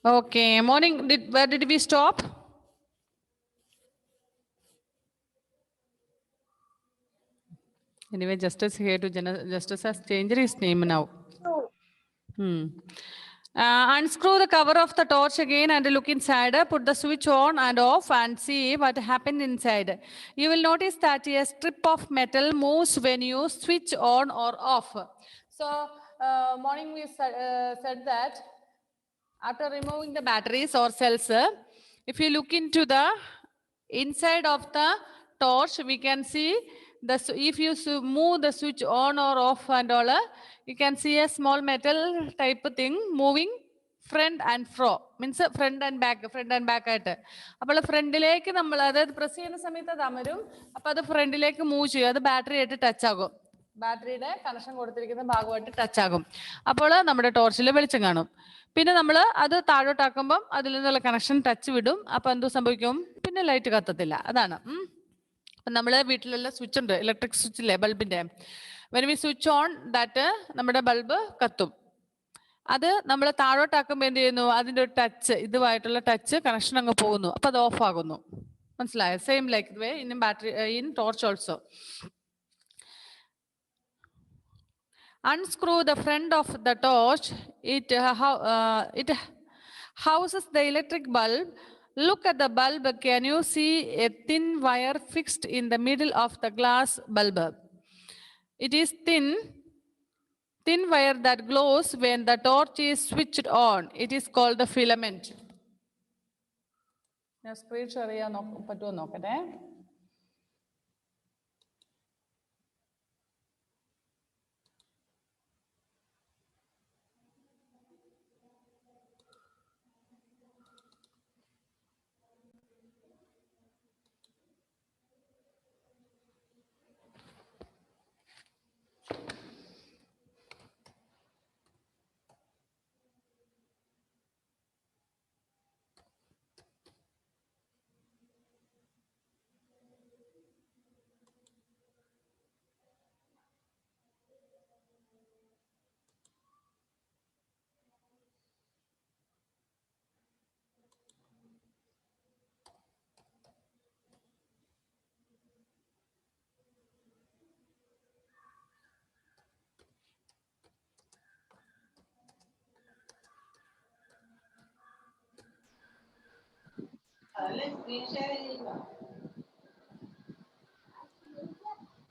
Okay, morning. Where did we stop? Anyway, Justice here to Justice has changed his name now. Unscrew the cover of the torch again and look inside. Put the switch on and off and see what happened inside. You will notice that a strip of metal moves when you switch on or off. So, morning we said that after removing the batteries or cells, if you look into the inside of the torch, we can see if you move the switch on or off and all, you can see a small metal type thing moving front and fro, means front and back ആയിട്ട്. അപ്പോൾ ഫ്രണ്ടിലേക്ക് നമ്മൾ അതായത് press ചെയ്യുന്ന സമയത്ത് അത് അമരും, അപ്പൊ അത് ഫ്രണ്ടിലേക്ക് മൂവ് ചെയ്യും, അത് ബാറ്ററി ആയിട്ട് ടച്ച് ആകും, ബാറ്ററിയുടെ കണക്ഷൻ കൊടുത്തിരിക്കുന്ന ഭാഗമായിട്ട് ടച്ച് ആകും. അപ്പോൾ നമ്മുടെ ടോർച്ചിൽ വെളിച്ചം കാണും. പിന്നെ നമ്മൾ അത് താഴോട്ടാക്കുമ്പം അതിൽ നിന്നുള്ള കണക്ഷൻ ടച്ച് വിടും, അപ്പൊ എന്തോ സംഭവിക്കും, പിന്നെ ലൈറ്റ് കത്തത്തില്ല. അതാണ്. അപ്പം നമ്മൾ വീട്ടിലുള്ള സ്വിച്ച് ഉണ്ട്, ഇലക്ട്രിക് സ്വിച്ച് ഇല്ലേ, ബൾബിന്റെ. When we switch on that നമ്മുടെ ബൾബ് കത്തും. അത് നമ്മൾ താഴോട്ടാക്കുമ്പോൾ എന്ത് ചെയ്യുന്നു, അതിന്റെ ഒരു ടച്ച്, ഇതുമായിട്ടുള്ള ടച്ച് കണക്ഷൻ അങ്ങ് പോകുന്നു, അപ്പൊ അത് ഓഫ് ആകുന്നു. മനസ്സിലായോ? Same like way in battery in torch also. Unscrew the front of the torch. It houses the electric bulb. Look at the bulb. Can you see a thin wire fixed in the middle of the glass bulb? It is thin wire that glows when the torch is switched on. It is called the filament. Now screen share ചെയ്യാൻ പറ്റുമോ നോക്കട്ടെ.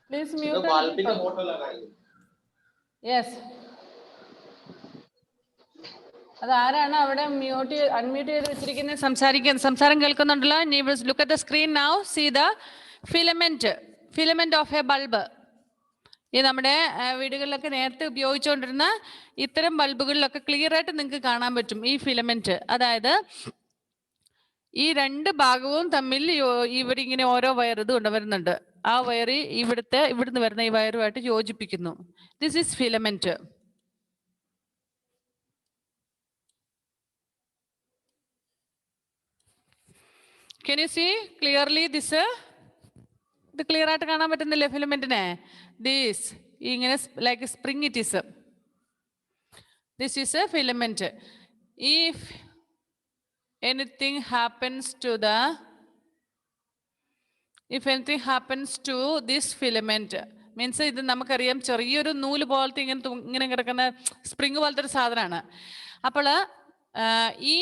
Please mute. Yes. അത് ആരാണ് അവിടെ unmute ചെയ്ത് വെച്ചിരിക്കുന്നത്? സംസാരം കേൾക്കുന്നുണ്ടല്ലോ. Look at the screen now. See the filament of a bulb. ഈ നമ്മുടെ വീടുകളിലൊക്കെ നേരത്തെ ഉപയോഗിച്ചുകൊണ്ടിരുന്ന ഇത്തരം ബൾബുകളിലൊക്കെ ക്ലിയർ ആയിട്ട് നിങ്ങൾക്ക് കാണാൻ പറ്റും ഈ ഫിലമെന്റ്. അതായത് ഈ രണ്ട് ഭാഗവും തമ്മിൽ ഇവിടെ ഇങ്ങനെ ഓരോ വയർ ഇത് കൊണ്ടുവരുന്നുണ്ട്. ആ വയർ ഇവിടുന്ന് വരുന്ന ഈ വയറുമായിട്ട് യോജിപ്പിക്കുന്നു. This is filament. Can you see clearly this? ഇത് ക്ലിയർ ആയിട്ട് കാണാൻ പറ്റുന്നില്ലേ ഫിലമെന്റിനെ? ദിസ് ഇങ്ങനെ like spring it is. This is a filament. If anything happens to this filament, means ഇത് നമുക്കറിയാം ചെറിയൊരു നൂല് പോലത്തെ ഇങ്ങനെ കിടക്കുന്ന സ്പ്രിങ് പോലത്തെ ഒരു സാധനമാണ്. അപ്പോൾ ഈ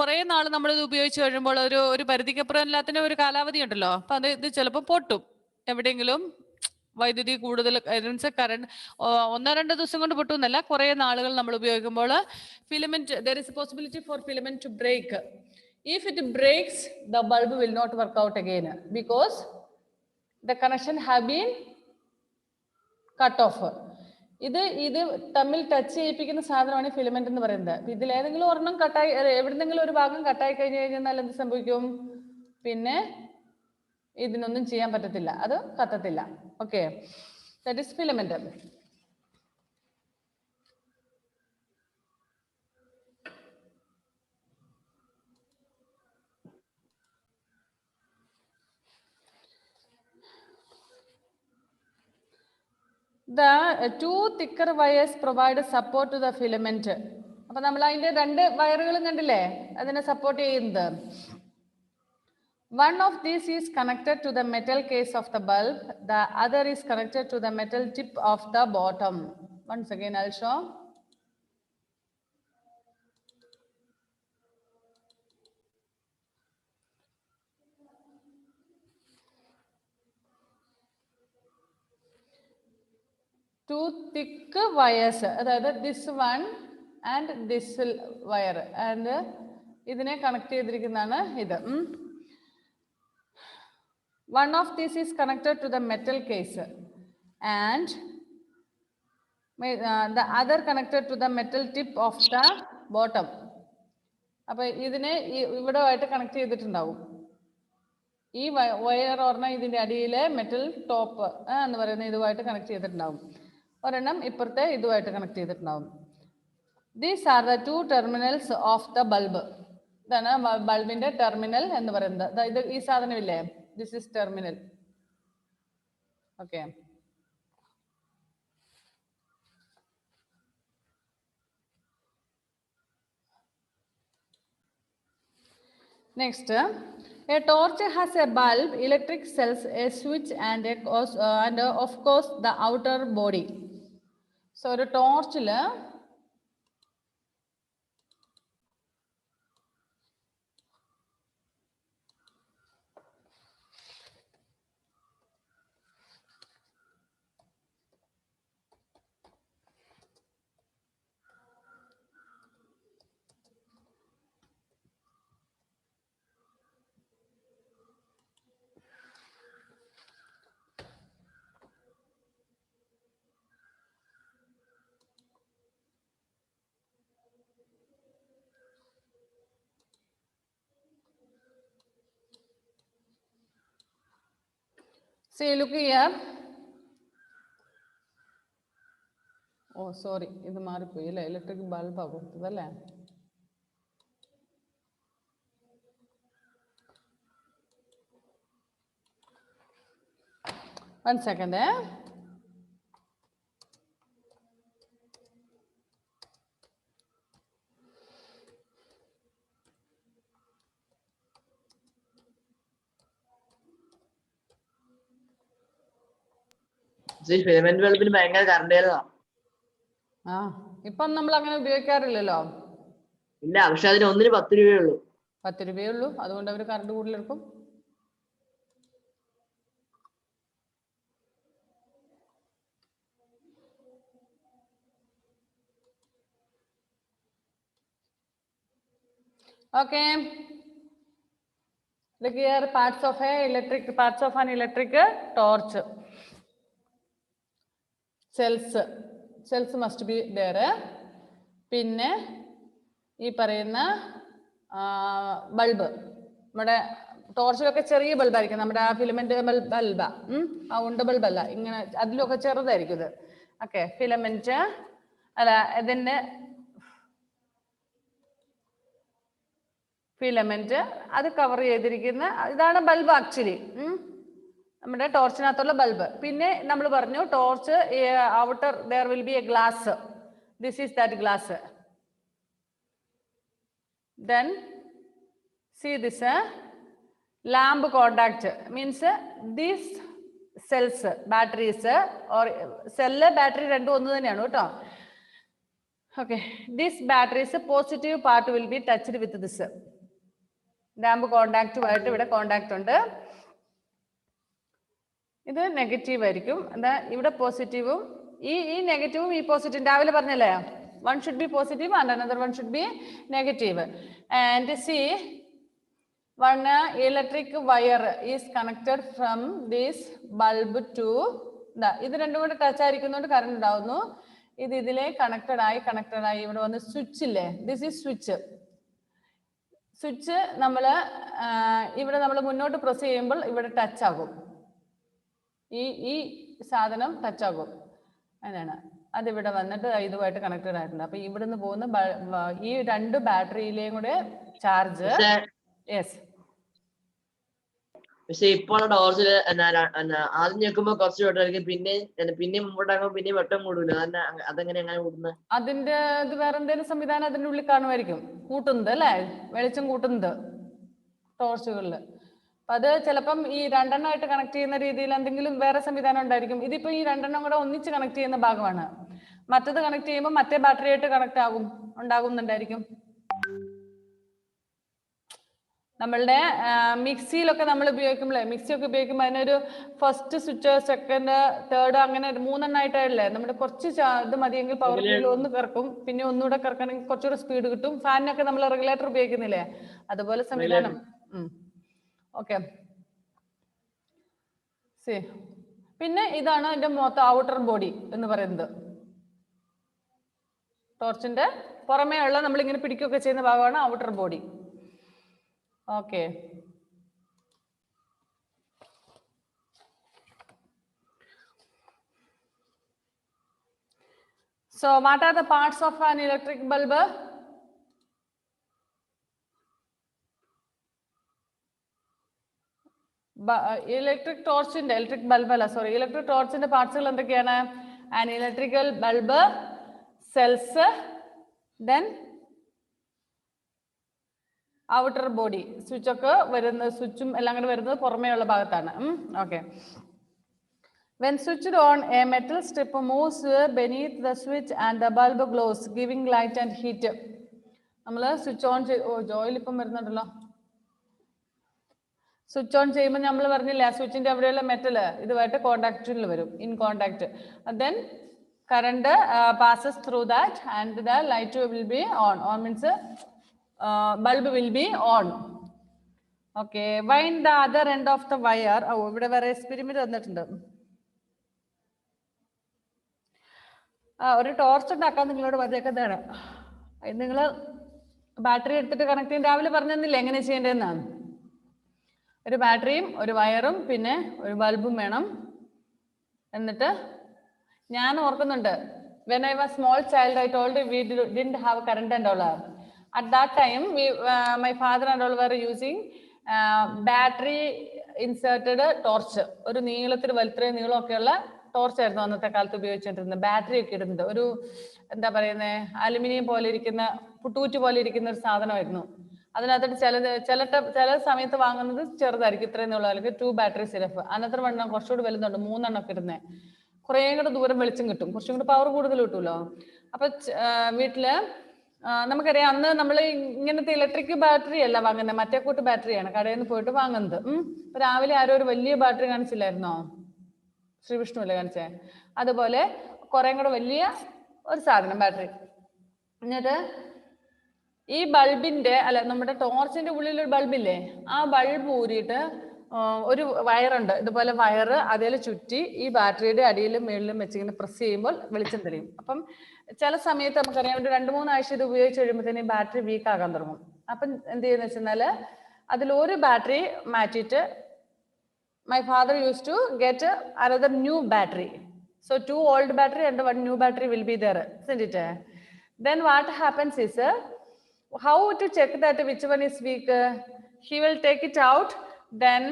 കുറെ നാൾ നമ്മളിത് ഉപയോഗിച്ച് കഴിയുമ്പോൾ ഒരു പരിധിക്കപ്പുറം എല്ലാത്തിനും ഒരു കാലാവധി ഉണ്ടല്ലോ. അപ്പൊ ഇത് ചിലപ്പോൾ പൊട്ടും. എവിടെയെങ്കിലും വൈദ്യുതി കൂടുതൽ കറണ്ട് 1-2 ദിവസം കൊണ്ട് പൊട്ടുന്നല്ല, കുറെ നാളുകൾ നമ്മൾ ഉപയോഗിക്കുമ്പോൾ filament, there is a possibility for filament to break. If it breaks, the bulb will not work out again because the connection have been cut off. ഇത് തമ്മിൽ ടച്ച് ചെയ്യിപ്പിക്കുന്ന സാധനമാണ് ഫിലമെന്റ് എന്ന് പറയുന്നത്. ഇതിലേതെങ്കിലും ഒരെണ്ണം കട്ടായി, എവിടെന്നെങ്കിലും ഒരു ഭാഗം കട്ടായി കഴിഞ്ഞു കഴിഞ്ഞാൽ എന്ത് സംഭവിക്കും? പിന്നെ ഇതിനൊന്നും ചെയ്യാൻ പറ്റത്തില്ല, അത് കത്തത്തില്ല. Okay, that is filament. The two thicker wires provide support to the filament. അപ്പോൾ നമ്മൾ അതിന്റെ രണ്ട് വയറുകളും കണ്ടില്ലേ അതിനെ സപ്പോർട്ട് ചെയ്യുന്നത്. One of these is connected to the metal case of the bulb. The other is connected to the metal tip of the bottom. Once again, I'll show. Two thick wires. That this one and this wire. And ഇതിനെ connect ചെയ്തിരിക്കുന്നതാണ് ഇത്. One of these is connected to the metal case and the other connected to the metal tip of the bottom. അപ്പോൾ ഇതിനെ ഇവിടെ ആയിട്ട് connect ചെയ്തിട്ടുണ്ടാവും. ഈ wire പറഞ്ഞാൽ ഇതിന്റെ അടിയിലെ മെറ്റൽ ടോപ്പ് എന്ന് പറയുന്ന ഇതുമായിട്ട് കണക്ട് ചെയ്തിട്ടുണ്ടാവും. ഒരെണ്ണം ഇപ്പുറത്തെ ഇതുമായിട്ട് കണക്ട് ചെയ്തിട്ടുണ്ടാവും. These are the two terminals of the bulb. ഇതാണ് ബൾബിന്റെ ടെർമിനൽ എന്ന് പറയുന്നത്. ഇത് ഈ സാധനമില്ലേ, this is terminal. Okay. Next, a torch has a bulb, electric cells, a switch, and of course the outer body. So, ഒരു ടോർച്ചില് see, look here. Oh, sorry. ഇത് മാറിപ്പോയി അല്ലേ, electric ബൾബാണ് കൊടുത്തതല്ലേ. One second. Filament ബൾബിന് ഭയങ്കര current ചെലവാ. ഇപ്പം നമ്മൾ അങ്ങനെ ഉപയോഗിക്കാറില്ലല്ലോ. ഇല്ല, പക്ഷെ അതിന് ഒന്നിന് 10 രൂപയുള്ളൂ. 10 രൂപയുള്ളൂ, അതുകൊണ്ട് അവർ current കൂടുതലെടുക്കും. Okay. Look here, parts of an electric torch. Cells must be there. പിന്നെ ഈ പറയുന്ന ബൾബ്, നമ്മുടെ ടോർച്ചിലൊക്കെ ചെറിയ ബൾബായിരിക്കും, നമ്മുടെ ആ ഫിലമെന്റ് ബൾബാ, ആ ഉണ്ട ബൾബല്ല, ഇങ്ങനെ അതിലൊക്കെ ചെറുതായിരിക്കും ഇത്. ഓക്കെ, ഫിലമെന്റ് അല്ല, ഇതിന്റെ ഫിലമെന്റ് അത് കവർ ചെയ്തിരിക്കുന്ന ഇതാണ് ബൾബ് ആക്ച്വലി, നമ്മുടെ ടോർച്ചിനകത്തുള്ള ബൾബ്. പിന്നെ നമ്മൾ പറഞ്ഞു torch outer there will be A glass. This is that glass. Then see this lamp contact means these cells, batteries or cell battery രണ്ടും ഒന്ന് തന്നെയാണ് കേട്ടോ. Okay, this batteries positive part will be touched with this lamp contact ആയിട്ട് ഇവിടെ contact ഉണ്ട്. ഇത് negative ആയിരിക്കും, എന്താ ഇവിടെ പോസിറ്റീവും ഈ നെഗറ്റീവും ഈ പോസിറ്റീവും രാവിലെ പറഞ്ഞല്ലേ, one should be positive and another one should be negative. And see, one electric wire is connected from this bulb to ഇത് രണ്ടും കൂടെ ടച്ച് ആയിരിക്കുന്നതുകൊണ്ട് കറണ്ട് ഉണ്ടാവുന്നു. ഇത് ഇതിലെ കണക്റ്റഡ് ആയി ഇവിടെ വന്ന് സ്വിച്ച് ഇല്ലേ, ദിസ് ഈസ് സ്വിച്ച്. സ്വിച്ച് ഇവിടെ നമ്മൾ മുന്നോട്ട് പ്രസ് ചെയ്യുമ്പോൾ ഇവിടെ ടച്ച് ആകും, ഈ സാധനം ടച്ച് ആകും, അങ്ങനെയാണ്. അതിവിടെ വന്നിട്ട് ഇതുമായിട്ട് കണക്റ്റഡ് ആയിട്ടുണ്ട്. അപ്പൊ ഇവിടുന്ന് പോകുന്ന ഈ രണ്ട് ബാറ്ററിയിലെയും കൂടെ ചാർജ്. യെസ്, പക്ഷെ ഇപ്പോൾ ടോർച്ചിൽ ആദ്യം ഞെക്കുമ്പോ കുറച്ച് വെട്ടമായിരിക്കും, പിന്നെ മുമ്പോട്ടാകുമ്പോ പിന്നെ വെട്ടം കൂടൂല. അതെങ്ങനെ കൂടുന്നത്? അതിന്റെ ഇത് വേറെ എന്തെങ്കിലും സംവിധാനം അതിന്റെ ഉള്ളിൽ കാണുമായിരിക്കും, കൂട്ടുന്നത് അല്ലേ, വെളിച്ചം കൂട്ടുന്നത് ടോർച്ചുകളിൽ. അപ്പൊ അത് ചിലപ്പം ഈ രണ്ടെണ്ണമായിട്ട് കണക്ട് ചെയ്യുന്ന രീതിയിൽ എന്തെങ്കിലും വേറെ സംവിധാനം ഉണ്ടായിരിക്കും. ഇതിപ്പോ ഈ രണ്ടെണ്ണം കൂടെ ഒന്നിച്ച് കണക്ട് ചെയ്യുന്ന ഭാഗമാണ്. മറ്റത് കണക്ട് ചെയ്യുമ്പോൾ മറ്റേ ബാറ്ററി ആയിട്ട് കണക്ട് ഉണ്ടാകുന്നുണ്ടായിരിക്കും. നമ്മളുടെ മിക്സിയിലൊക്കെ നമ്മൾ ഉപയോഗിക്കുമ്പോഴേ, മിക്സിയൊക്കെ ഉപയോഗിക്കുമ്പോൾ അതിനൊരു ഫസ്റ്റ് സ്വിച്ച്, സെക്കൻഡ്, തേർഡ്, അങ്ങനെ 3 എണ്ണമായിട്ടല്ലേ. നമ്മുടെ കുറച്ച് ഇത് മതിയെങ്കിൽ പവർ വീൽ ഒന്ന് കറക്കും, പിന്നെ ഒന്നുകൂടെ കറക്കണമെങ്കിൽ കുറച്ചുകൂടെ സ്പീഡ് കിട്ടും. ഫാനിനൊക്കെ നമ്മൾ റെഗുലേറ്റർ ഉപയോഗിക്കുന്നില്ലേ, അതുപോലെ സംവിധാനം. ഓക്കെ, പിന്നെ ഇതാണ് അതിന്റെ മൊത്തം ഔട്ടർ ബോഡി എന്ന് പറയുന്നത്. ടോർച്ചിന്റെ പുറമേ ഉള്ള നമ്മളിങ്ങനെ പിടിക്കുകയൊക്കെ ചെയ്യുന്ന ഭാഗമാണ് outer body. Okay, so what are the parts of an electric bulb? Electric ടോർച്ചിന്റെ, ഇലക്ട്രിക് ബൾബ് അല്ല, സോറി, ഇലക്ട്രിക് ടോർച്ചിന്റെ പാർട്സുകൾ എന്തൊക്കെയാണ്? An electrical bulb, cells, then outer body. Switch ഒക്കെ വരുന്നത്, സ്വിച്ചും എല്ലാം കൂടെ വരുന്നത് പുറമേ ഉള്ള ഭാഗത്താണ്. Okay. When switched on, a metal strip moves beneath the switch and the bulb glows, giving light and heat. നമ്മൾ സ്വിച്ച് ഓൺ ജോയിൽ ഇപ്പം വരുന്നുണ്ടല്ലോ. സ്വിച്ച് ഓൺ ചെയ്യുമ്പോൾ നമ്മൾ പറഞ്ഞില്ല, സ്വിച്ചിന്റെ അവിടെയുള്ള മെറ്റല് ഇതുമായിട്ട് കോണ്ടാക്റ്റിൽ വരും, in contact. Then current passes through that and the light will be on. On means bulb will be on. Okay, wind the other end of the wire. ഇവിടെ വേറെ എക്സ്പെരിമെന്റ് വന്നിട്ടുണ്ട്. ഒരു ടോർച്ച് ഉണ്ടാക്കാൻ നിങ്ങളോട് പറഞ്ഞേക്കുന്നതാണ്. നിങ്ങൾ ബാറ്ററി എടുത്തിട്ട് കണക്ട് ചെയ്യാൻ രാവിലെ പറഞ്ഞില്ലേ എങ്ങനെ ചെയ്യേണ്ടതെന്നാണ്. ഒരു ബാറ്ററിയും ഒരു വയറും പിന്നെ ഒരു ബൾബും വേണം. എന്നിട്ട് ഞാൻ ഓർക്കുന്നുണ്ട്, when I was small child, I told you we didn't have current and all. At that time, my father and all were using battery inserted torch. ഒരു നീളത്തിൽ വലിത്രയും നീളമൊക്കെയുള്ള ടോർച്ച് ആയിരുന്നു അന്നത്തെ കാലത്ത് ഉപയോഗിച്ചിരുന്നത്. ബാറ്ററി ഒക്കെ ഇടുന്നത് ഒരു എന്താ പറയുന്നത്, അലുമിനിയം പോലെ ഇരിക്കുന്ന, പുട്ടൂറ്റ് പോലെ ഇരിക്കുന്ന ഒരു സാധനമായിരുന്നു. അതിനകത്ത് ചില സമയത്ത് വാങ്ങുന്നത് ചെറുതായിരിക്കും, ഇത്രയും നീളം, അല്ലെങ്കിൽ 2 ബാറ്ററി സിറഫ്. അന്നത്തെ വണ്ണം കുറച്ചുകൂടി വലുതുണ്ട്, 3 എണ്ണം ഒക്കെ ഇടുന്നത്. കുറേ കൂടെ ദൂരം വെളിച്ചം കിട്ടും, കുറച്ചും കൂടി പവർ കൂടുതൽ കിട്ടുമല്ലോ. അപ്പൊ വീട്ടില് നമുക്കറിയാം, അന്ന് നമ്മൾ ഇങ്ങനത്തെ ഇലക്ട്രിക് ബാറ്ററി അല്ല വാങ്ങുന്നത്, മറ്റേ കൂട്ട് ബാറ്ററിയാണ് കടയിൽ നിന്ന് പോയിട്ട് വാങ്ങുന്നത്. രാവിലെ ആരോ ഒരു വലിയ ബാറ്ററി കാണിച്ചില്ലായിരുന്നോ, ശ്രീവിഷ്ണു അല്ലേ കാണിച്ചേ? അതുപോലെ കുറേ കൂടെ വലിയ ഒരു സാധനം ബാറ്ററി. എന്നിട്ട് ഈ ബൾബിന്റെ നമ്മുടെ ടോർച്ചിന്റെ ഉള്ളിൽ ഒരു ബൾബില്ലേ, ആ ബൾബ് ഊരിയിട്ട് ഒരു വയറുണ്ട്, ഇതുപോലെ വയറ് അതിൽ ചുറ്റി ഈ ബാറ്ററിയുടെ അടിയിലും മേളിലും വെച്ചിങ്ങനെ പ്രസ് ചെയ്യുമ്പോൾ വെളിച്ചം തെളിയും. അപ്പം ചില സമയത്ത് നമുക്കറിയാം, ഒരു 2-3 ആഴ്ച ഇത് ഉപയോഗിച്ച് കഴിയുമ്പോഴത്തേനും ബാറ്ററി വീക്ക് ആകാൻ തുടങ്ങും. അപ്പം എന്ത് ചെയ്യുന്ന വെച്ചാൽ അതിലൊരു ബാറ്ററി മാറ്റിയിട്ട് my father used to get another new battery. So 2 old battery and 1 new battery will be there, isn't it? Then what happens is, how to check that which one is weak? He will take it out, then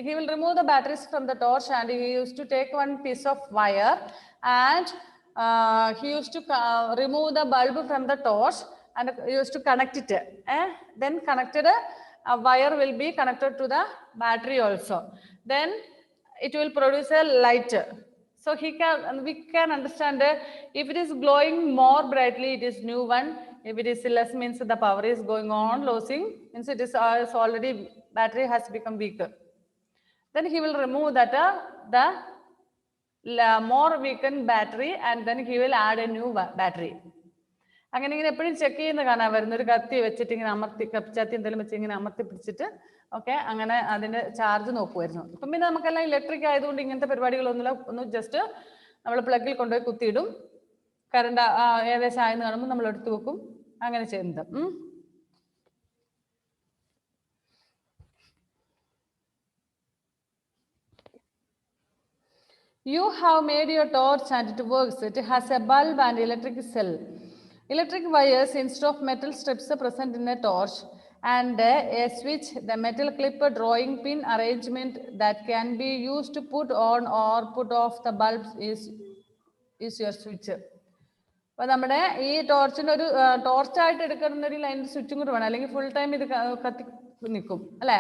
he will remove the batteries from the torch, and he used to take one piece of wire, and he used to remove the bulb from the torch and used to connect it. Then connected a wire will be connected to the battery also. Then it will produce a light. So we can understand if it is glowing more brightly, it is new one. If it is less, means the power is going on losing, means it is already battery has become weaker. Then he will remove that the more weakened battery, and then he will add a new battery. അങ്ങനെ ഇങ്ങനെ എപ്പോഴും check ചെയ്യുന്ന കാണാൻ വരുന്ന, ഒരു കത്തി വെച്ചിട്ട് ഇങ്ങനെ അമർത്തി, കപ്പിച്ചാത്തി എന്തെങ്കിലും വെച്ച് ഇങ്ങനെ അമർത്തി പിടിച്ചിട്ട് ഓക്കെ അങ്ങനെ അതിന്റെ ചാർജ് നോക്കുമായിരുന്നു. ഇപ്പം പിന്നെ നമുക്കെല്ലാം ഇലക്ട്രിക് ആയതുകൊണ്ട് ഇങ്ങനത്തെ പരിപാടികളൊന്നുമില്ല. ഒന്ന് ജസ്റ്റ് നമ്മൾ പ്ലഗിൽ കൊണ്ടുപോയി കുത്തിയിടും, കറണ്ട് ഏകദേശം ആയെന്ന് കാണുമ്പോൾ നമ്മൾ എടുത്തു വെക്കും, അങ്ങനെ ചെയ്യുന്നത്. You have made your torch and it works. It has a bulb and electric cell. Electric wires instead of metal strips present in a torch and a switch, the metal clip drawing pin arrangement that can be used to put on or put off the bulbs is your switch. അപ്പോൾ നമ്മുടെ ഈ ടോർച്ചിൻ്റെ ഒരു ടോർച്ചായിട്ട് എടുക്കുന്ന ഒരു line സ്വിച്ചും കൂടി വേണം, അല്ലെങ്കിൽ full time ഇത് കത്തി നിൽക്കും അല്ലേ.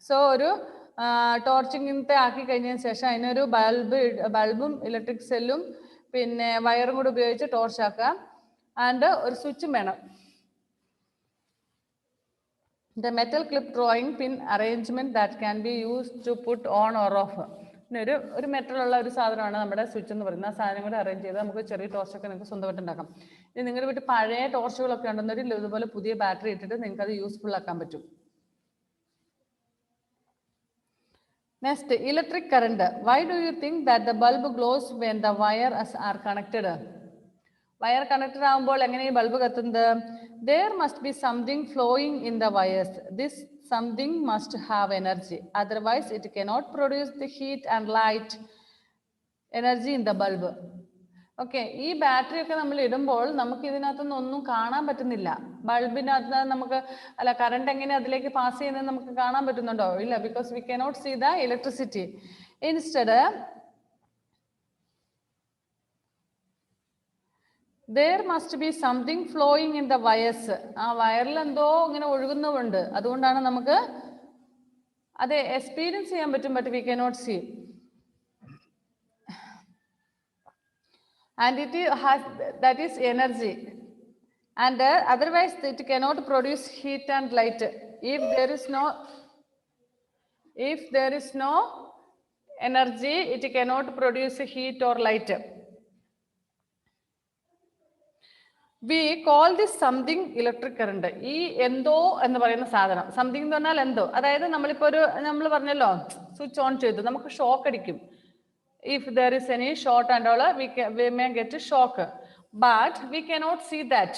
സോ ഒരു ടോർച്ച് ഇങ്ങനത്തെ ആക്കി കഴിഞ്ഞതിന് ശേഷം അതിനൊരു ബൾബും ഇലക്ട്രിക് സെല്ലും പിന്നെ വയറും കൂടി ഉപയോഗിച്ച് ടോർച്ച് ആക്കാം. ആൻഡ് ഒരു സ്വിച്ചും വേണം. The metal clip drawing pin arrangement that can be used to put on or off. ഒരു മെറ്റലുള്ള ഒരു സാധനമാണ് നമ്മുടെ സ്വിച്ച് എന്ന് പറയുന്നത്. ആ സാധനം കൂടെ അറേഞ്ച് ചെയ്ത് നമുക്ക് ചെറിയ ടോർച്ചൊക്കെ നിങ്ങൾക്ക് സ്വന്തമായിട്ട് ഉണ്ടാക്കാം. ഇനി നിങ്ങളുടെ വീട്ടിൽ പഴയ ടോർച്ചുകളൊക്കെ ഉണ്ടെന്നൊരു ഇതുപോലെ പുതിയ ബാറ്ററി ഇട്ടിട്ട് നിങ്ങൾക്ക് അത് യൂസ്ഫുൾ ആക്കാൻ പറ്റും. Next, electric current. Why do you think that the bulb glows when the wires are connected? Wire connected ആകുമ്പോൾ എങ്ങനെ ഈ bulb കത്തുന്നത്? There must be something flowing in the wires. This something must have energy. Otherwise, it cannot produce the heat and light energy in the bulb. Okay, ഈ battery ഒക്കെ നമ്മൾ ഇടുമ്പോൾ നമുക്ക് ഇതിനകത്തൊന്നും ഒന്നും കാണാൻ പറ്റുന്നില്ല. ബൾബിനകത്ത് നമുക്ക് കറണ്ട് എങ്ങനെ അതിലേക്ക് പാസ് ചെയ്യുന്നത് നമുക്ക് കാണാൻ പറ്റുന്നുണ്ടോ? ഇല്ല, because we cannot see the electricity. Instead there must be something flowing in the wires. ആ വയറിൽ എന്തോ ഇങ്ങനെ ഒഴുകുന്നുണ്ട്, അതുകൊണ്ടാണ് നമുക്ക് അത് എക്സ്പീരിയൻസ് ചെയ്യാൻ പറ്റും, but we cannot see. And it has, that is energy, and otherwise it cannot produce heat and light. If there is no energy, it cannot produce heat or light. We call this something electric current. ഈ എന്തോ എന്ന് പറയുന്ന സാധനം, something എന്ന് പറഞ്ഞാൽ എന്തോ, അതായത് നമ്മളിപ്പോ നമ്മൾ പറഞ്ഞല്ലോ സ്വിച്ച് ഓൺ ചെയ്തു, നമുക്ക് ഷോക്ക് അടിക്കും. If there is any short and all, we may get a shock, but we cannot see that.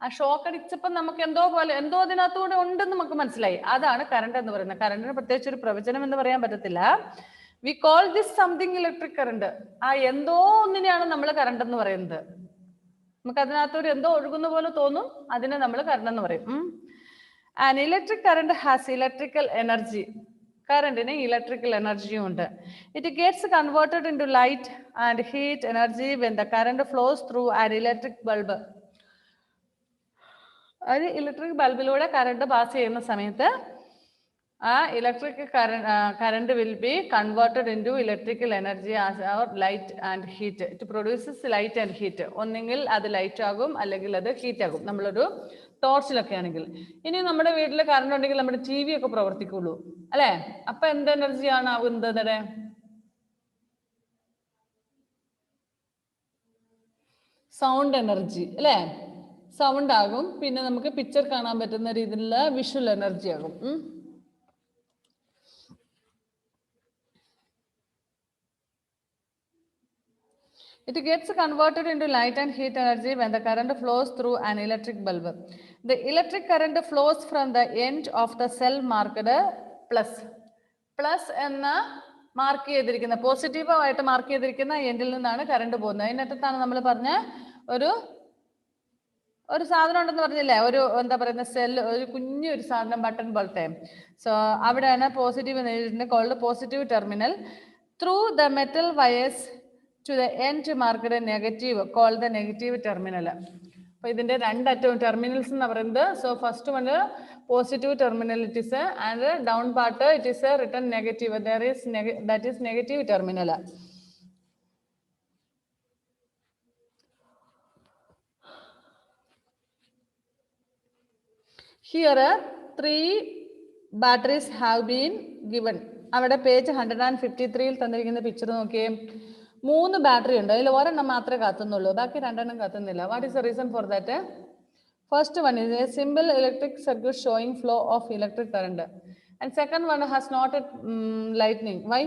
ആ ഷോക്ക് അടിച്ചപ്പോൾ നമുക്ക് എന്തോ പോലെ എന്തോ അതിനകത്തൂടെ ഉണ്ടെന്ന് നമുക്ക് മനസ്സിലായി. അതാണ് കറണ്ട് എന്ന് പറയുന്നത്. കറണ്ടിന് പ്രത്യേകിച്ച് ഒരു പ്രവചനം എന്ന് പറയാൻ പറ്റത്തില്ല. We call this something electric current. ആ എന്തോ ഒന്നിനെയാണ് നമ്മൾ കറണ്ട് എന്ന് പറയുന്നത്. നമുക്ക് അതിനകത്തൊരു എന്തോ ഒഴുകുന്ന പോലെ തോന്നും, അതിനെ നമ്മൾ കറണ്ട് എന്ന് പറയും. An electric current has electrical energy. കറണ്ടിന് ഇലക്ട്രിക്കൽ എനർജിയും ഉണ്ട്. It gets converted into light and heat energy when the current flows through an electric bulb. ഒരു ഇലക്ട്രിക് ബൾബിലൂടെ കറണ്ട് പാസ് ചെയ്യുന്ന സമയത്ത് ആ electric current will be converted into electrical energy as our light and heat. It produces light and heat. ഒന്നെങ്കിൽ അത് light ആകും, അല്ലെങ്കിൽ അത് heat ആകും. നമ്മളൊരു ടോർച്ചിലൊക്കെ ആണെങ്കിൽ. ഇനി നമ്മുടെ വീട്ടിൽ കറണ്ട് ഉണ്ടെങ്കിൽ നമ്മുടെ TV ഒക്കെ പ്രവർത്തിക്കുള്ളൂ അല്ലെ. അപ്പൊ എന്ത് എനർജിയാണ് ആകുന്നത്? സൗണ്ട് എനർജി അല്ലെ. സൗണ്ട് ആകും. പിന്നെ നമുക്ക് പിക്ചർ കാണാൻ പറ്റുന്ന രീതിയിലുള്ള വിഷ്വൽ എനർജി ആകും. It gets converted into light and heat energy when the current flows through an electric bulb. The electric current flows from the end of the cell marked plus. Plus എന്ന mark ചെയ്തിരിക്കുന്ന, പോസിറ്റീവായിട്ട് mark ചെയ്തിരിക്കുന്ന എൻഡിൽ നിന്നാണ് current പോകുന്നത്. അതിനകത്താണ് നമ്മൾ പറഞ്ഞ ഒരു സാധനം ഉണ്ടെന്ന് പറഞ്ഞില്ലേ, ഒരു എന്താ പറയുന്ന സെല്ല്, ഒരു കുഞ്ഞൊരു സാധനം ബട്ടൺ പോലത്തെ. സോ അവിടെയാണ് positive called positive terminal. Through the metal wires to the end marked negative called the negative terminal. അപ്പോൾ ഇതിന്റെ രണ്ടറ്റവും ടെർമിനൽസ് എന്ന് പറയുന്നത്. So first one positive terminal it is, and down part it is written negative. That is negative terminal. Here 3 batteries have been given. അവിടെ page 153 തന്നിരിക്കുന്ന picture നോക്കിയേ. 3 battery ഉണ്ട്, അതിൽ ഒരെണ്ണം മാത്രമേ കത്തുന്നുള്ളൂ, ബാക്കി 2 എണ്ണം കത്തുന്നില്ല. What is the reason for that? First one is a simple electric circuit showing flow of electric current, and second one has not a lightning. Why?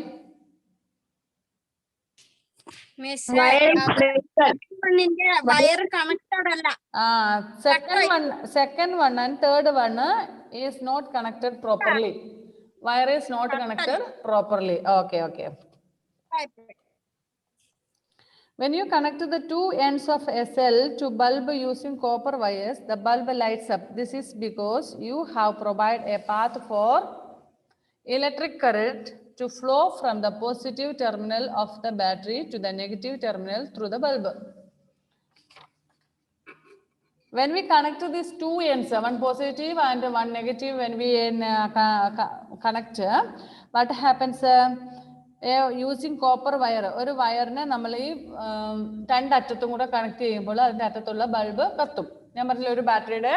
Wire connected അല്ല. Second one and third one is not connected properly. Wire is not connected properly. Okay. When you connect the two ends of a cell to bulb using copper wires, the bulb lights up. This is because you have provided a path for electric current to flow from the positive terminal of the battery to the negative terminal through the bulb. When we connect to these two ends, one positive and one negative, when we connect, what happens? Using copper wire, ഒരു വയറിനെ നമ്മൾ ഈ രണ്ടറ്റത്തും കൂടെ connect ചെയ്യുമ്പോൾ അതിൻ്റെ അറ്റത്തുള്ള bulb കത്തും. ഞാൻ പറഞ്ഞില്ല, ഒരു ബാറ്ററിയുടെ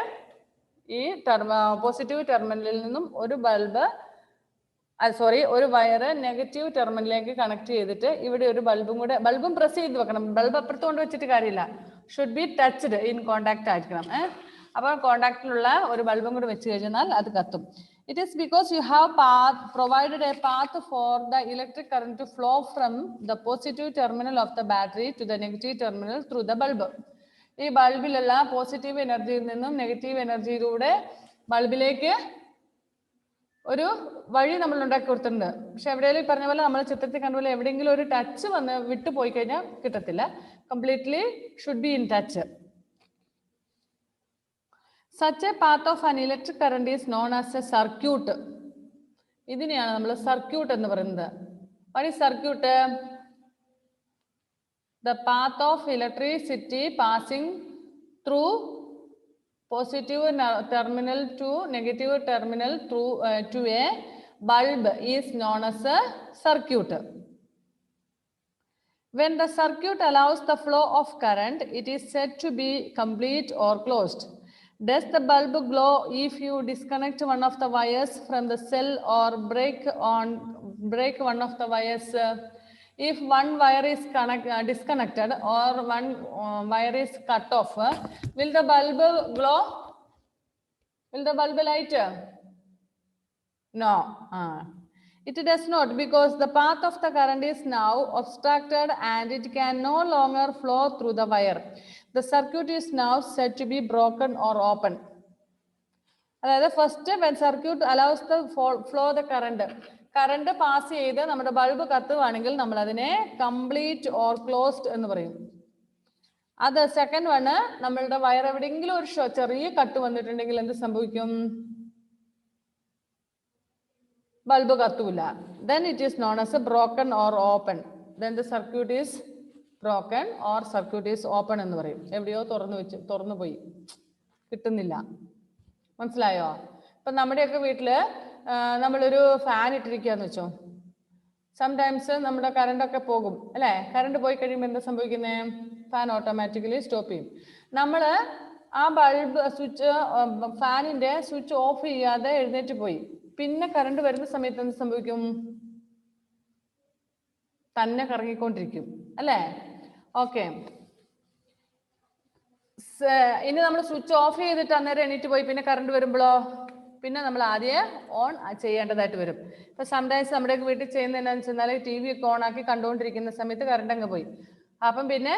ഈ പോസിറ്റീവ് ടെർമിനലിൽ നിന്നും ഒരു ബൾബ് ഒരു വയറ് നെഗറ്റീവ് ടെർമിനലിലേക്ക് കണക്ട് ചെയ്തിട്ട് ഇവിടെ ഒരു ബൾബും പ്രസ് ചെയ്ത് വെക്കണം. ബൾബ് അപ്പുറത്ത് കൊണ്ട് വെച്ചിട്ട് കാര്യമില്ല, should be touched in contact ആയിരിക്കണം. അപ്പോൾ കോണ്ടാക്റ്റിലുള്ള ഒരു ബൾബും കൂടെ വെച്ച് കഴിഞ്ഞാൽ അത് കത്തും. It is because you have provided a path for the electric current to flow from the positive terminal of the battery to the negative terminal through the bulb. ഈ ബൾബിലുള്ള positive എനർജിയിൽ നിന്നും നെഗറ്റീവ് എനർജിയിലൂടെ ബൾബിലേക്ക് ഒരു വഴി നമ്മൾ ഉണ്ടാക്കി കൊടുത്തിട്ടുണ്ട്. പക്ഷെ എവിടെയെങ്കിലും പറഞ്ഞ പോലെ നമ്മൾ ചിത്രത്തിൽ കണ്ട പോലെ എവിടെയെങ്കിലും ഒരു ടച്ച് വന്ന് വിട്ടു പോയി കഴിഞ്ഞാൽ കിട്ടത്തില്ല. Completely should be in touch. Such a path of an electric current is known as a circuit. ഇതിനെയാണ് നമ്മൾ സർക്യൂട്ട് എന്ന് പറയുന്നത്. What is circuit? The path of electricity passing through positive terminal to negative terminal through to a bulb is known as a circuit. When the circuit allows the flow of current, it is said to be complete or closed. Does the bulb glow if you disconnect one of the wires from the cell or break one of the wires? If one wire is disconnected or one wire is cut off, will the bulb glow? Will the bulb light? No. It does not, because the path of the current is now obstructed and it can no longer flow through the wire. The circuit is now said to be broken or open. അതായത് first when circuit allows the flow the current pass ചെയ്ത് നമ്മുടെ bulb കത്തുവാണെങ്കിൽ നമ്മൾ അതിനെ complete or closed എന്ന് പറയും. അത് second one, നമ്മളുടെ wire എവിടെയെങ്കിലും ഒരു ചെറിയ കട്ട് വന്നിട്ടുണ്ടെങ്കിൽ എന്ത് സംഭവിക്കും? Bulb കത്തൂല. Then it is known as a broken or open. Then the circuit is broken or circuit is open എന്ന് പറയും. എവിടെയോ തുറന്നു പോയി, കിട്ടുന്നില്ല. മനസ്സിലായോ? ഇപ്പൊ നമ്മുടെയൊക്കെ വീട്ടില് നമ്മളൊരു ഫാൻ ഇട്ടിരിക്കുകയെന്ന് വെച്ചോ, സംടൈംസ് നമ്മുടെ കറണ്ടൊക്കെ പോകും അല്ലേ? കറണ്ട് പോയി കഴിയുമ്പോൾ എന്താ സംഭവിക്കുന്നത്? ഫാൻ ഓട്ടോമാറ്റിക്കലി സ്റ്റോപ്പ് ചെയ്യും. നമ്മൾ ആ ബൾബ് ഫാനിന്റെ സ്വിച്ച് ഓഫ് ചെയ്യാതെ എഴുന്നേറ്റ് പോയി, പിന്നെ കറണ്ട് വരുന്ന സമയത്ത് എന്ത് സംഭവിക്കും? തന്നെ കറങ്ങിക്കൊണ്ടിരിക്കും അല്ലേ? ഓക്കെ, ഇനി നമ്മൾ സ്വിച്ച് ഓഫ് ചെയ്തിട്ട് അന്നേരം എണീറ്റ് പോയി പിന്നെ കറണ്ട് വരുമ്പോഴോ പിന്നെ നമ്മൾ ആദ്യം ഓൺ ചെയ്യേണ്ടതായിട്ട് വരും. ഇപ്പൊ സംടൈംസ് നമ്മുടെ വീട്ടിൽ ചെയ്യുന്നത് എന്താണെന്ന് വെച്ചാൽ TV ഒക്കെ ഓൺ ആക്കി കണ്ടുകൊണ്ടിരിക്കുന്ന സമയത്ത് കറണ്ട് അങ്ങ് പോയി. അപ്പം പിന്നെ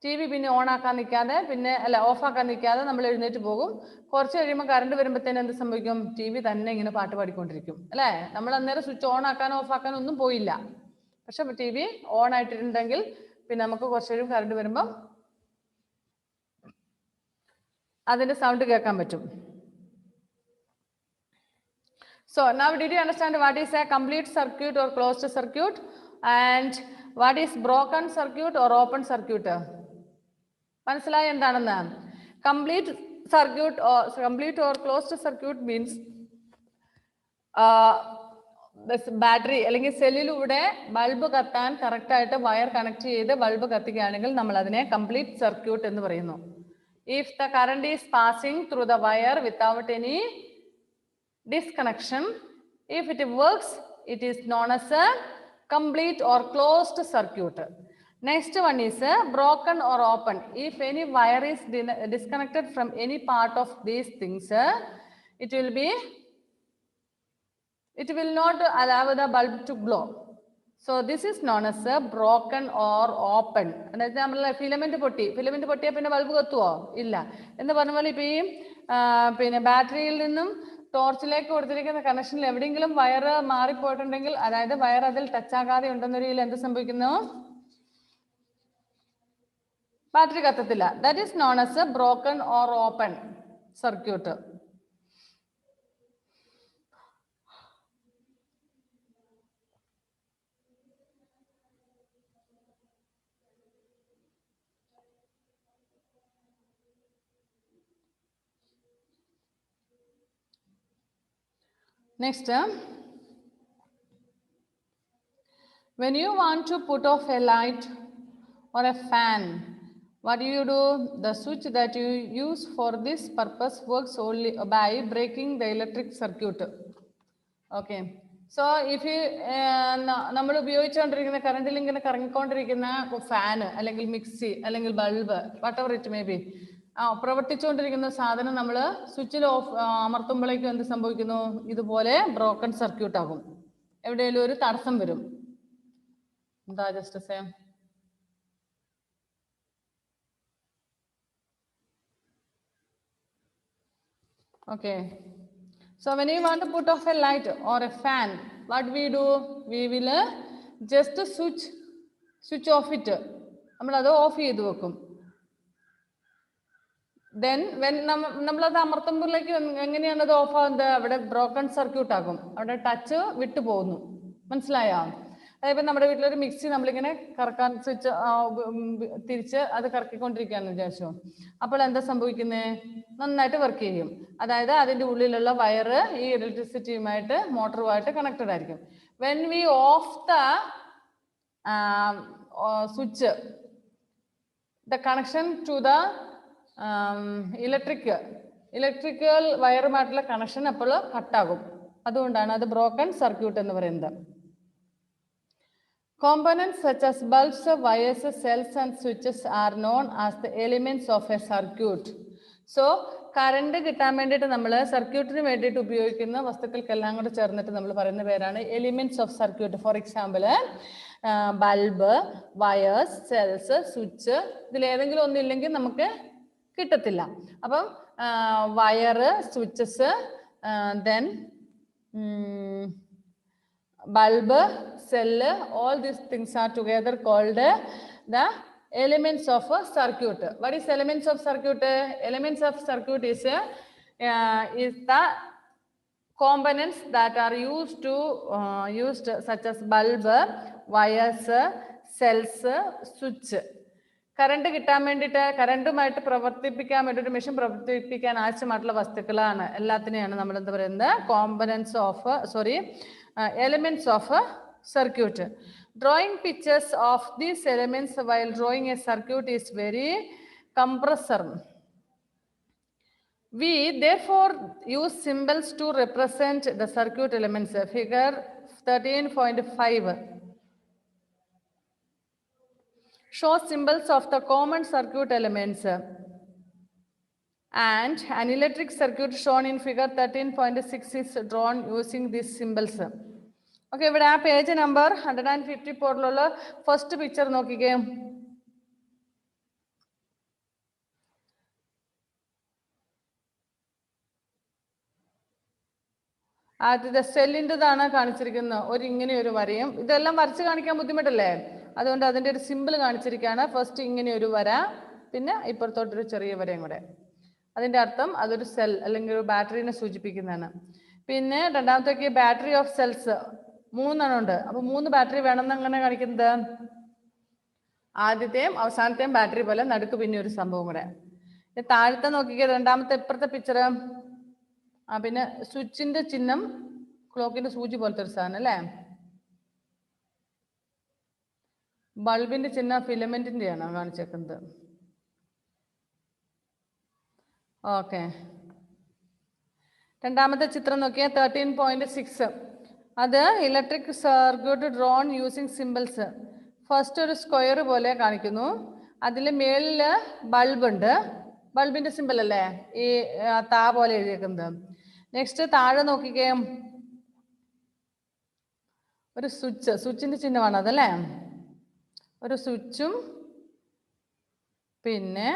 TV പിന്നെ ഓൺ ആക്കാൻ നിൽക്കാതെ ഓഫ് ആക്കാൻ നിൽക്കാതെ നമ്മൾ എഴുന്നേറ്റ് പോകും. കുറച്ച് കഴിയുമ്പോൾ കറണ്ട് വരുമ്പോഴത്തേനും എന്ത് സംഭവിക്കും? TV തന്നെ ഇങ്ങനെ പാട്ട് പാടിക്കൊണ്ടിരിക്കും അല്ലേ? നമ്മൾ അന്നേരം സ്വിച്ച് ഓൺ ആക്കാനോ ഓഫ് ആക്കാനോ ഒന്നും പോയില്ല. പക്ഷെ TV ഓൺ ആയിട്ടിട്ടുണ്ടെങ്കിൽ പിന്നെ നമുക്ക് കുറച്ച് കഴിയും കറണ്ട് വരുമ്പോൾ അതിന്റെ സൗണ്ട് കേൾക്കാൻ പറ്റും. So now did you understand what is a complete circuit or closed circuit and what is broken circuit or open circuit? മനസ്സിലായി എന്താണെന്ന്? Complete circuit or complete or closed circuit means battery അല്ലെങ്കിൽ സെല്ലിലൂടെ bulb കത്താൻ correct ആയിട്ട് wire connect ചെയ്ത് bulb കത്തിക്കുകയാണെങ്കിൽ നമ്മൾ അതിനെ complete circuit എന്ന് പറയുന്നു. If the current is passing through the wire without any disconnection, if it works, it is known as a complete or closed circuit. Next one is broken or open. If any wire is disconnected from any part of these things, it will not allow the bulb to glow. So this is known as a broken or open. അതായത് നമ്മൾ filament പൊട്ടിയാൽ പിന്നെ bulb കത്തുവോ? ഇല്ല. എന്ന് പറഞ്ഞ പോലെ ഇപ്പൊ ഈ പിന്നെ ബാറ്ററിയിൽ നിന്നും ടോർച്ചിലേക്ക് കൊടുത്തിരിക്കുന്ന കണക്ഷനിൽ എവിടെയെങ്കിലും വയർ മാറിപ്പോയിട്ടുണ്ടെങ്കിൽ, അതായത് വയർ അതിൽ ടച്ച് ആകാതെ ഉണ്ടെന്ന രീതിയിൽ എന്ത് സംഭവിക്കുന്നു? ബാറ്ററി കത്തത്തില്ല. That is known as a broken or open circuit. Next, when you want to put off a light or a fan, what do? The switch that you use for this purpose works only by breaking the electric circuit. Okay. So if you നമ്മൾ ഉപയോഗിച്ചുകൊണ്ടിരിക്കുന്ന കറണ്ടിൽ ഇങ്ങനെ കറങ്ങിക്കൊണ്ടിരിക്കുന്ന fan അല്ലെങ്കിൽ mixie അല്ലെങ്കിൽ bulb whatever it may be പ്രവർത്തിച്ചുകൊണ്ടിരിക്കുന്ന സാധനം നമ്മൾ സ്വിച്ചിൽ ഓഫ് അമർത്തുമ്പോഴേക്കും എന്ത് സംഭവിക്കുന്നു? ഇതുപോലെ ബ്രോക്കൺ സർക്യൂട്ട് ആകും. എവിടെയെങ്കിലും ഒരു തടസ്സം വരും. എന്താ just same? Okay. So when you want to put off a light or a fan, what we do? We will just switch off it. നമ്മൾ അത് ഓഫ് ചെയ്ത് വെക്കും. Then when നമ്മളത് അമർത്തുമ്പോഴേക്ക് എങ്ങനെയാണ് അത് ഓഫ് ആകുന്നത്? അവിടെ ബ്രോക്കൺ സർക്യൂട്ട് ആകും. അവിടെ ടച്ച് വിട്ടു പോകുന്നു. മനസ്സിലായോ? അതായത് നമ്മുടെ വീട്ടിലൊരു മിക്സി നമ്മളിങ്ങനെ കറക്കാൻ സ്വിച്ച് തിരിച്ച് അത് കറക്കിക്കൊണ്ടിരിക്കുകയാണെന്ന് വിചാരിച്ചോ. അപ്പോൾ എന്താ സംഭവിക്കുന്നത്? നന്നായിട്ട് വർക്ക് ചെയ്യും. അതായത് അതിൻ്റെ ഉള്ളിലുള്ള വയറ് ഈ ഇലക്ട്രിസിറ്റിയുമായിട്ട് മോട്ടറുമായിട്ട് കണക്റ്റഡ് ആയിരിക്കും. When we off the switch, the connection to the electrical വയറുമായിട്ടുള്ള കണക്ഷൻ അപ്പോൾ കട്ടാകും. അതുകൊണ്ടാണ് അത് ബ്രോക്കൺ സർക്യൂട്ട് എന്ന് പറയുന്നത്. Components such as bulbs, wires, cells and switches are known as the elements of a circuit. So current കിട്ടാൻ വേണ്ടിയിട്ട് നമ്മൾ സർക്യൂട്ടിന് വേണ്ടിയിട്ട് ഉപയോഗിക്കുന്ന വസ്തുക്കൾക്കെല്ലാം കൂടെ ചേർന്നിട്ട് നമ്മൾ പറയുന്ന പേരാണ് elements of circuit. For example bulb, wires, cells, switch. ഇതിലേതെങ്കിലും ഒന്നില്ലെങ്കിൽ നമുക്ക് കിട്ടത്തില്ല. അപ്പം വയറ്, switches, then bulb, cell, all these things are together called the elements of a circuit. What is elements of circuit? Elements of circuit is the components that are used such as bulb, wires, cells, switch. Current കിട്ടാൻ വേണ്ടിയിട്ട് കറണ്ടുമായിട്ട് പ്രവർത്തിപ്പിക്കാൻ വേണ്ടിയിട്ട് machine പ്രവർത്തിപ്പിക്കാൻ ആവശ്യമായിട്ടുള്ള വസ്തുക്കളാണ്. എല്ലാത്തിനെയാണ് നമ്മൾ എന്താ പറയുന്നത്? Components of elements of a circuit. Drawing pictures of these elements while drawing a circuit is very cumbersome. We therefore use symbols to represent the circuit elements. Figure 13.5 shows symbols of the common circuit elements, and an electric circuit shown in figure 13.6 is drawn using these symbols. Okay, ഇവിടെ ആ page number 154 first picture നോക്കിക്കേ. ആദ്യത്തെ സെല്ലിൻ്റെതാണ് കാണിച്ചിരിക്കുന്നത്. ഇങ്ങനെ ഒരു വരയും. ഇതെല്ലാം വരച്ച് കാണിക്കാൻ ബുദ്ധിമുട്ടല്ലേ? അതുകൊണ്ട് അതിൻ്റെ ഒരു സിമ്പിൾ കാണിച്ചിരിക്കുകയാണ്. ഫസ്റ്റ് ഇങ്ങനെ ഒരു വര, പിന്നെ ഇപ്പുറത്തോട്ടൊരു ചെറിയ വരയും കൂടെ. അതിൻ്റെ അർത്ഥം അതൊരു സെൽ അല്ലെങ്കിൽ ഒരു ബാറ്ററിനെ സൂചിപ്പിക്കുന്നതാണ്. പിന്നെ രണ്ടാമത്തേക്ക് ബാറ്ററി ഓഫ് സെൽസ് 3 ഉണ്ട്. അപ്പൊ 3 ബാറ്ററി വേണമെന്ന് അങ്ങനെ കാണിക്കുന്നത്. ആദ്യത്തെയും അവസാനത്തെയും ബാറ്ററി പോലെ നടുക്ക് പിന്നെ ഒരു സംഭവം കൂടെ. താഴത്തെ നോക്കിക്കുക, രണ്ടാമത്തെ ഇപ്പുറത്തെ പിക്ചർ. പിന്നെ സ്വിച്ചിന്റെ ചിഹ്നം ക്ലോക്കിന്റെ സൂചി പോലത്തെ ഒരു സാധനം അല്ലേ? ബൾബിന്റെ ചിഹ്നം ഫിലമെന്റിന്റെ ആണ് കാണിച്ചേക്കുന്നത്. ഓക്കെ, രണ്ടാമത്തെ ചിത്രം നോക്കിയാൽ 13.6. അത് electric circuit drone using symbols. First ഒരു സ്ക്വയർ പോലെ കാണിക്കുന്നു. അതിൽ മേളിൽ ബൾബ് ഉണ്ട്. ബൾബിന്റെ സിമ്പിൾ അല്ലേ ഈ താ പോലെ എഴുതിയേക്കുന്നത്. നെക്സ്റ്റ് താഴെ നോക്കിക്കേ, ഒരു സ്വിച്ചിന്റെ ചിഹ്നമാണ് അതല്ലേ? ഒരു സ്വിച്ചും പിന്നെ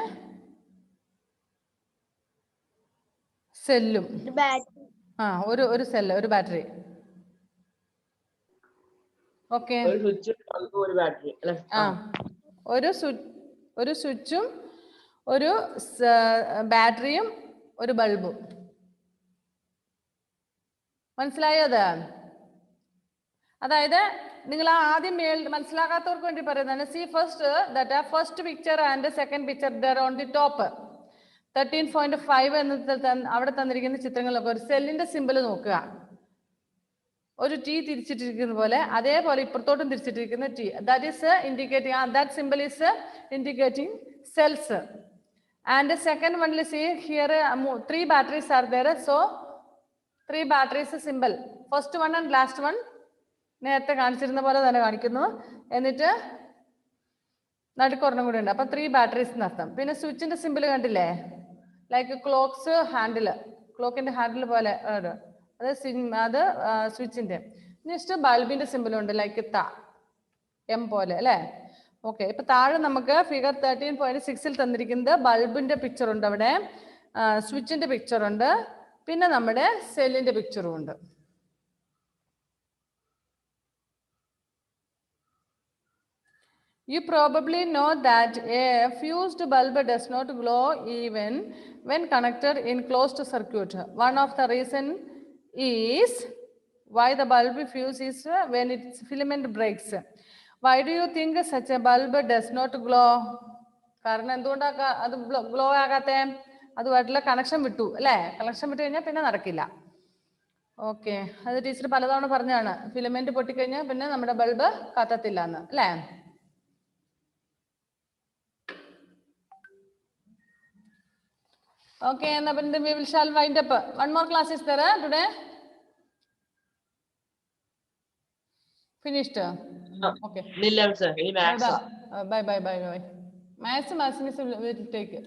സെല്ലും. ഒരു സെല്ല്, ഒരു ബാറ്ററി. ഓക്കെ, ഒരു ഒരു സ്വിച്ചും ഒരു ബാറ്ററിയും ഒരു ബൾബും. മനസ്സിലായോ അത്? അതായത് നിങ്ങൾ ആദ്യം മനസ്സിലാക്കാത്തവർക്ക് വേണ്ടി പറയുന്നതാണ്. C first that first picture and second picture there on the top 13.5 എന്ന അവിടെ തന്നിരിക്കുന്ന ചിത്രങ്ങളൊക്കെ ഒരു സെല്ലിന്റെ സിമ്പിൾ നോക്കുക. ഒരു ടി തിരിച്ചിട്ടിരിക്കുന്ന പോലെ, അതേപോലെ ഇപ്പുറത്തോട്ടും തിരിച്ചിട്ടിരിക്കുന്ന T. That is indicating, that simple is indicating cells. And the second one, let's see here 3 batteries are there. So 3 batteries symbol. First one and last one. നേരത്തെ കാണിച്ചിരുന്ന പോലെ തന്നെ കാണിക്കുന്നു. എന്നിട്ട് നടുക്കൊരെണ്ണം കൂടി ഉണ്ട്. അപ്പൊ 3 batteries എന്നർത്ഥം. പിന്നെ സ്വിച്ചിന്റെ സിമ്പിൾ കണ്ടില്ലേ? ലൈക്ക് ക്ലോക്സ് ഹാൻഡിൽ, ക്ലോക്കിന്റെ ഹാൻഡിൽ പോലെ അത് സ്വിച്ചിന്റെ. നെക്സ്റ്റ് ബൾബിന്റെ സിമ്പിൾ ഉണ്ട്, ലൈക്ക് എം പോലെ അല്ലേ? ഓക്കെ, ഇപ്പൊ താഴെ നമുക്ക് ഫിഗർ 13.6 തന്നിരിക്കുന്നത് ബൾബിന്റെ പിക്ചർ ഉണ്ട്, അവിടെ സ്വിച്ചിന്റെ പിക്ചർ ഉണ്ട്, പിന്നെ നമ്മുടെ സെല്ലിന്റെ പിക്ചറും ഉണ്ട്. You probably know that a fused bulb does not glow even when connected in closed circuit. One of the reason is why the bulb fuse is when its filament breaks. Why do you think such a bulb does not glow? കാരണം എന്തുകൊണ്ടാണ് അത് glow ആകാത്തെ? അതുമായിട്ടുള്ള connection വിട്ടു അല്ലേ? Connection വിട്ട് കഴിഞ്ഞാൽ പിന്നെ നടക്കില്ല. Okay, അത് ടീച്ചർ പലതവണ പറഞ്ഞാണ്, ഫിലമെന്റ് പൊട്ടിക്കഴിഞ്ഞാൽ പിന്നെ നമ്മുടെ ബൾബ് കത്തത്തില്ല എന്ന് അല്ലേ? Okay, and then we shall wind up. One more class is there today. Finished. Okay. Bye bye. Bye. Maths will take it.